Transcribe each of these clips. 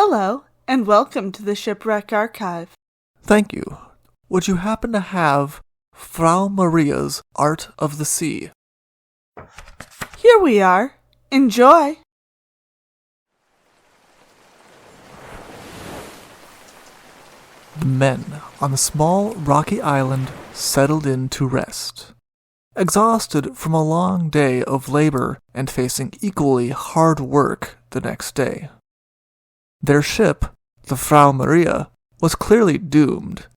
Hello, and welcome to the Shipwreck Archive. Thank you. Would you happen to have Frau Maria's Art of the Sea? Here we are. Enjoy! The men on the small rocky island settled in to rest, exhausted from a long day of labor and facing equally hard work the next day. Their ship, the Frau Maria, was clearly doomed,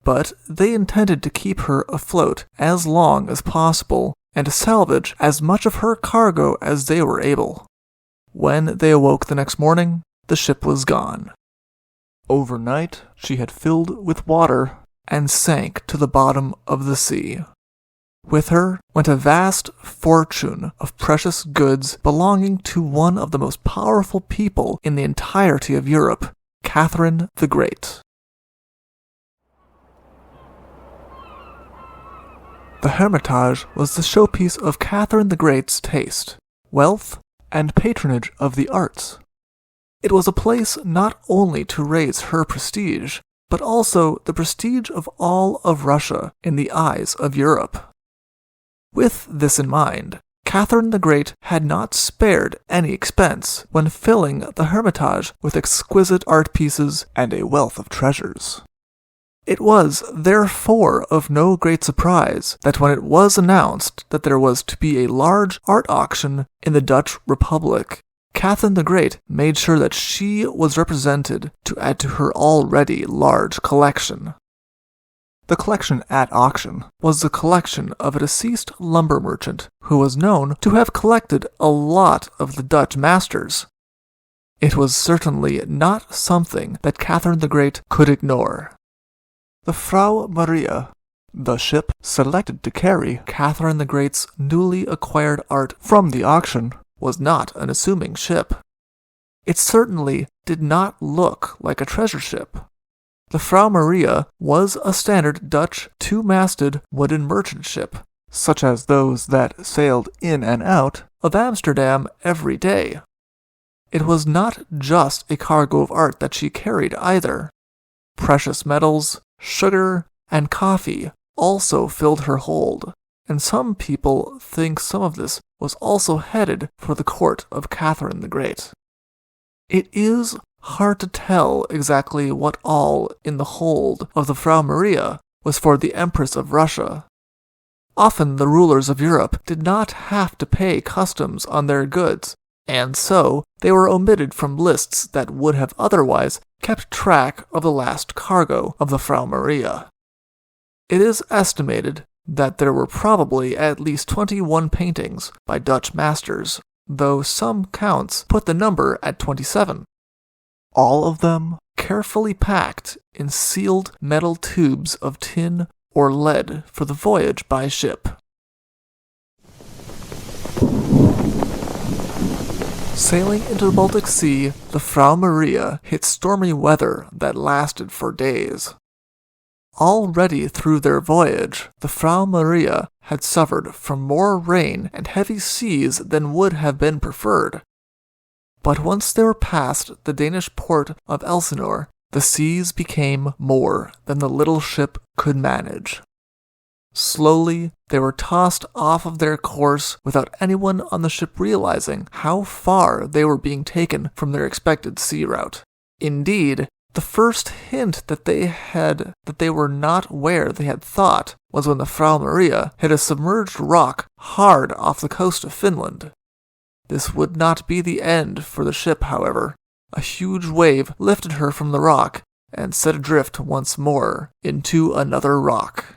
but they intended to keep her afloat as long as possible and to salvage as much of her cargo as they were able. When they awoke the next morning, the ship was gone. Overnight, she had filled with water and sank to the bottom of the sea. With her went a vast fortune of precious goods belonging to one of the most powerful people in the entirety of Europe, Catherine the Great. The Hermitage was the showpiece of Catherine the Great's taste, wealth, and patronage of the arts. It was a place not only to raise her prestige, but also the prestige of all of Russia in the eyes of Europe. With this in mind, Catherine the Great had not spared any expense when filling the Hermitage with exquisite art pieces and a wealth of treasures. It was, therefore, of no great surprise that when it was announced that there was to be a large art auction in the Dutch Republic, Catherine the Great made sure that she was represented to add to her already large collection. The collection at auction was the collection of a deceased lumber merchant who was known to have collected a lot of the Dutch masters. It was certainly not something that Catherine the Great could ignore. The Frau Maria, the ship selected to carry Catherine the Great's newly acquired art from the auction, was not an assuming ship. It certainly did not look like a treasure ship. The Frau Maria was a standard Dutch two-masted wooden merchant ship, such as those that sailed in and out of Amsterdam every day. It was not just a cargo of art that she carried either. Precious metals, sugar, and coffee also filled her hold, and some people think some of this was also headed for the court of Catherine the Great. It is hard to tell exactly what all in the hold of the Frau Maria was for the Empress of Russia. Often the rulers of Europe did not have to pay customs on their goods, and so they were omitted from lists that would have otherwise kept track of the last cargo of the Frau Maria. It is estimated that there were probably at least 21 paintings by Dutch masters, though some counts put the number at 27. All of them carefully packed in sealed metal tubes of tin or lead for the voyage by ship. Sailing into the Baltic Sea, the Frau Maria hit stormy weather that lasted for days. Already through their voyage, the Frau Maria had suffered from more rain and heavy seas than would have been preferred. But once they were past the Danish port of Elsinore, the seas became more than the little ship could manage. Slowly, they were tossed off of their course without anyone on the ship realizing how far they were being taken from their expected sea route. Indeed, the first hint that they were not where they had thought was when the Frau Maria hit a submerged rock hard off the coast of Finland. This would not be the end for the ship, however. A huge wave lifted her from the rock and set adrift once more into another rock.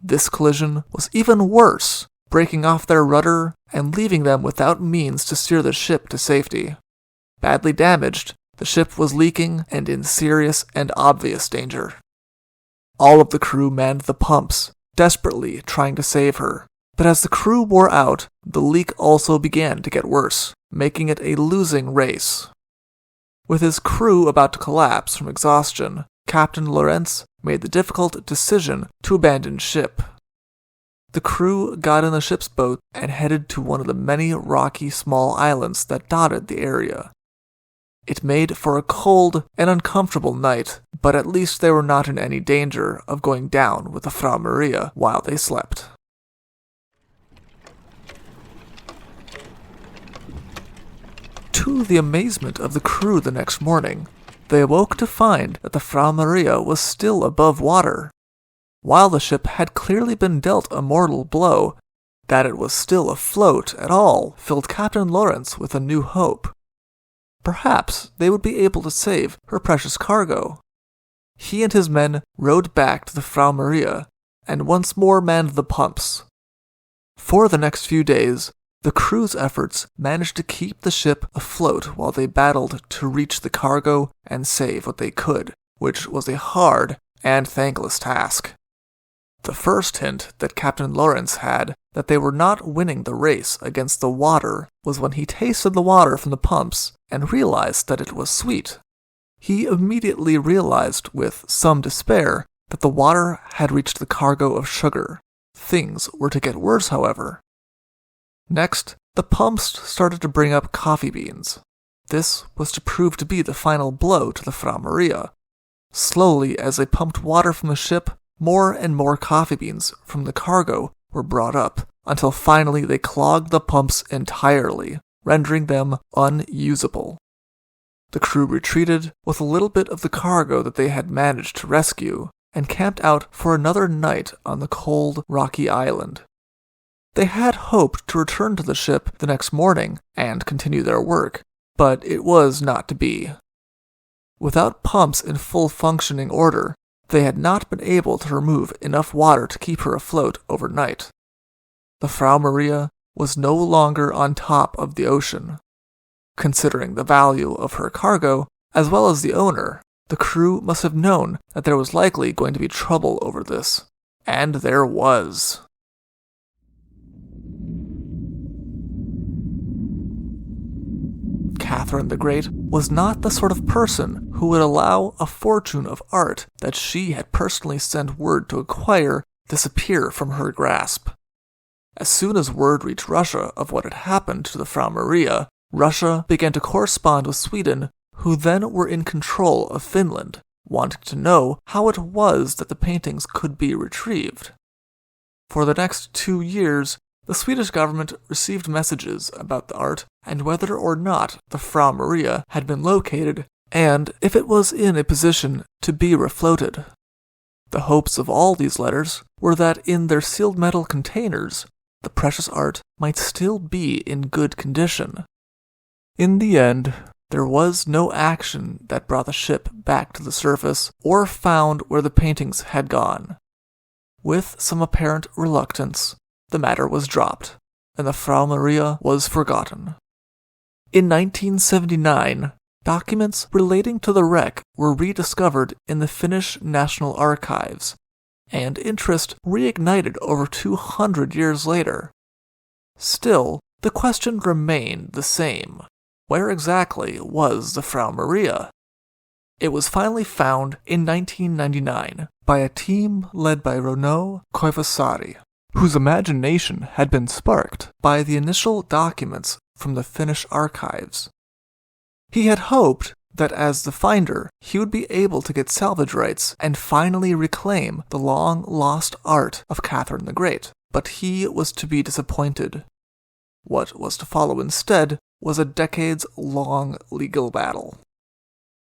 This collision was even worse, breaking off their rudder and leaving them without means to steer the ship to safety. Badly damaged, the ship was leaking and in serious and obvious danger. All of the crew manned the pumps, desperately trying to save her. But as the crew wore out, the leak also began to get worse, making it a losing race. With his crew about to collapse from exhaustion, Captain Lorentz made the difficult decision to abandon ship. The crew got in the ship's boat and headed to one of the many rocky small islands that dotted the area. It made for a cold and uncomfortable night, but at least they were not in any danger of going down with the Frau Maria while they slept. To the amazement of the crew the next morning, they awoke to find that the Frau Maria was still above water. While the ship had clearly been dealt a mortal blow, that it was still afloat at all filled Captain Lawrence with a new hope. Perhaps they would be able to save her precious cargo. He and his men rowed back to the Frau Maria and once more manned the pumps. For the next few days, the crew's efforts managed to keep the ship afloat while they battled to reach the cargo and save what they could, which was a hard and thankless task. The first hint that Captain Lawrence had that they were not winning the race against the water was when he tasted the water from the pumps and realized that it was sweet. He immediately realized with some despair that the water had reached the cargo of sugar. Things were to get worse, however. Next, the pumps started to bring up coffee beans. This was to prove to be the final blow to the Frau Maria. Slowly, as they pumped water from the ship, more and more coffee beans from the cargo were brought up, until finally they clogged the pumps entirely, rendering them unusable. The crew retreated with a little bit of the cargo that they had managed to rescue, and camped out for another night on the cold, rocky island. They had hoped to return to the ship the next morning and continue their work, but it was not to be. Without pumps in full functioning order, they had not been able to remove enough water to keep her afloat overnight. The Frau Maria was no longer on top of the ocean. Considering the value of her cargo, as well as the owner, the crew must have known that there was likely going to be trouble over this. And there was. Catherine the Great was not the sort of person who would allow a fortune of art that she had personally sent word to acquire disappear from her grasp. As soon as word reached Russia of what had happened to the Frau Maria, Russia began to correspond with Sweden, who then were in control of Finland, wanting to know how it was that the paintings could be retrieved. For the next 2 years, the Swedish government received messages about the art and whether or not the Frau Maria had been located and if it was in a position to be refloated. The hopes of all these letters were that in their sealed metal containers, the precious art might still be in good condition. In the end, there was no action that brought the ship back to the surface or found where the paintings had gone. With some apparent reluctance, the matter was dropped, and the Frau Maria was forgotten. In 1979, documents relating to the wreck were rediscovered in the Finnish National Archives, and interest reignited over 200 years later. Still, the question remained the same. Where exactly was the Frau Maria? It was finally found in 1999 by a team led by Renaud Koivusari, whose imagination had been sparked by the initial documents from the Finnish archives. He had hoped that as the finder, he would be able to get salvage rights and finally reclaim the long-lost art of Catherine the Great, but he was to be disappointed. What was to follow instead was a decades-long legal battle.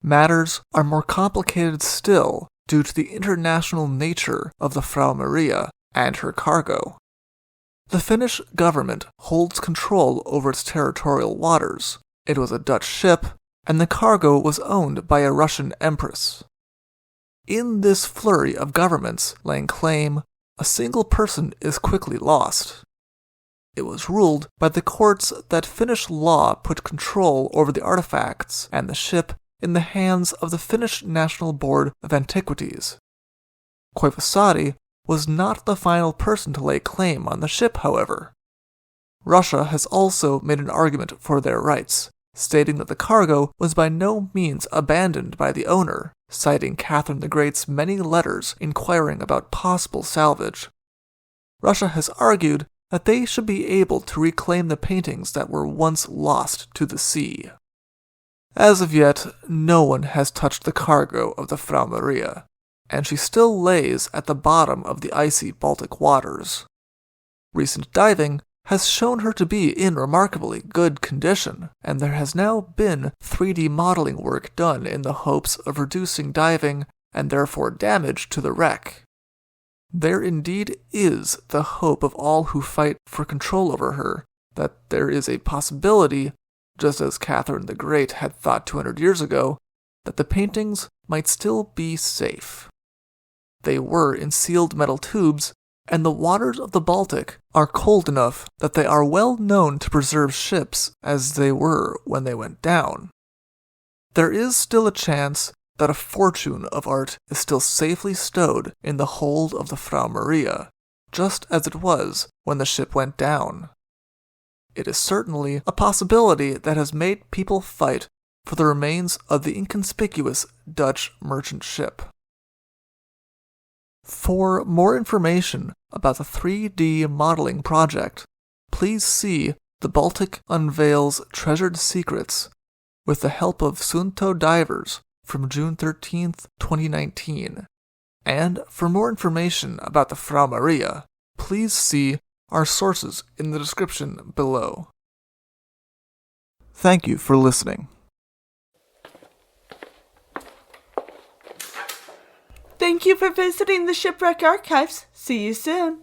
Matters are more complicated still due to the international nature of the Frau Maria and her cargo. The Finnish government holds control over its territorial waters. It was a Dutch ship, and the cargo was owned by a Russian empress. In this flurry of governments laying claim, a single person is quickly lost. It was ruled by the courts that Finnish law put control over the artifacts and the ship in the hands of the Finnish National Board of Antiquities. Koivusari was not the final person to lay claim on the ship, however. Russia has also made an argument for their rights, stating that the cargo was by no means abandoned by the owner, citing Catherine the Great's many letters inquiring about possible salvage. Russia has argued that they should be able to reclaim the paintings that were once lost to the sea. As of yet, no one has touched the cargo of the Frau Maria, and she still lays at the bottom of the icy Baltic waters. Recent diving has shown her to be in remarkably good condition, and there has now been 3D modeling work done in the hopes of reducing diving and therefore damage to the wreck. There indeed is the hope of all who fight for control over her, that there is a possibility, just as Catherine the Great had thought 200 years ago, that the paintings might still be safe. They were in sealed metal tubes, and the waters of the Baltic are cold enough that they are well known to preserve ships as they were when they went down. There is still a chance that a fortune of art is still safely stowed in the hold of the Frau Maria, just as it was when the ship went down. It is certainly a possibility that has made people fight for the remains of the inconspicuous Dutch merchant ship. For more information about the 3D modeling project, please see The Baltic Unveils Treasured Secrets with the help of Sunto divers from June 13th, 2019. And for more information about the Frau Maria, please see our sources in the description below. Thank you for listening. Thank you for visiting the Shipwreck Archives. See you soon.